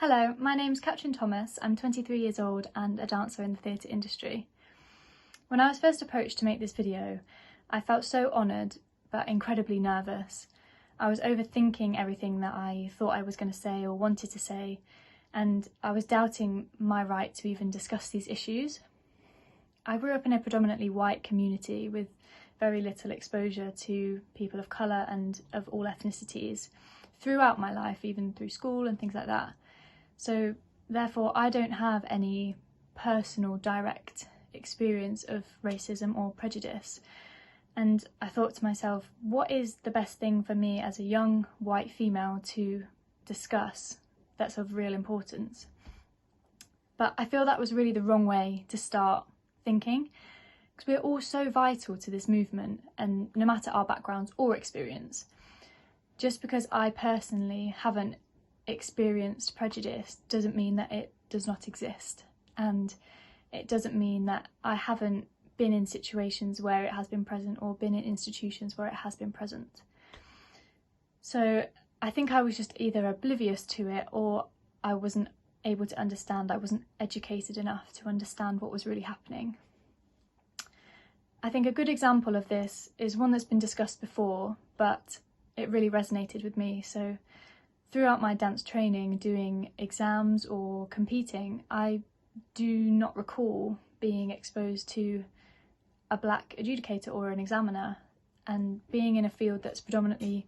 Hello, my name's Katrin Thomas. I'm 23 years old and a dancer in the theatre industry. When I was first approached to make this video, I felt so honoured but incredibly nervous. I was overthinking everything that I thought I was going to say or wanted to say, and I was doubting my right to even discuss these issues. I grew up in a predominantly white community with very little exposure to people of colour and of all ethnicities throughout my life, even through school and things like that. So therefore I don't have any personal direct experience of racism or prejudice. And I thought to myself, what is the best thing for me as a young white female to discuss that's of real importance? But I feel that was really the wrong way to start thinking, because we're all so vital to this movement, and no matter our backgrounds or experience. Just because I personally haven't experienced prejudice doesn't mean that it does not exist, and it doesn't mean that I haven't been in situations where it has been present or been in institutions where it has been present. So I think I was just either oblivious to it, or I wasn't able to understand. I wasn't educated enough to understand what was really happening. I think a good example of this is one that's been discussed before, but it really resonated with me. So throughout my dance training, doing exams or competing, I do not recall being exposed to a black adjudicator or an examiner, and being in a field that's predominantly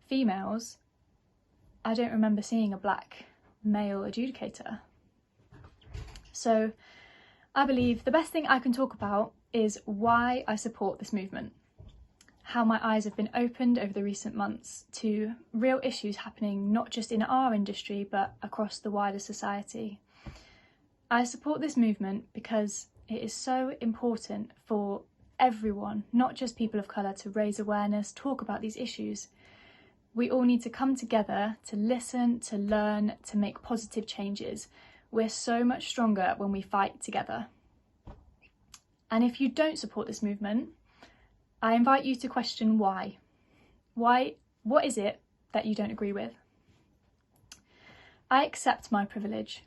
females, I don't remember seeing a black male adjudicator. So I believe the best thing I can talk about is why I support this movement. How my eyes have been opened over the recent months to real issues happening not just in our industry but across the wider society. I support this movement because it is so important for everyone, not just people of colour, to raise awareness, talk about these issues. We all need to come together to listen, to learn, to make positive changes. We're so much stronger when we fight together. And if you don't support this movement, I invite you to question why. What is it that you don't agree with? I accept my privilege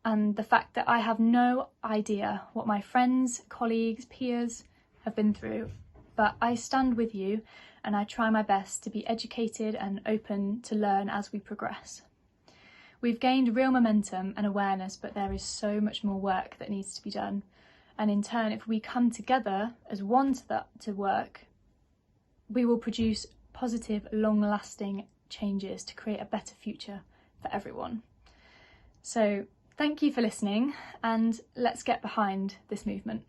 and the fact that I have no idea what my friends, colleagues, peers have been through, but I stand with you and I try my best to be educated and open to learn as we progress. We've gained real momentum and awareness, but there is so much more work that needs to be done. And in turn, if we come together as one to work, we will produce positive, long-lasting changes to create a better future for everyone. So thank you for listening, and let's get behind this movement.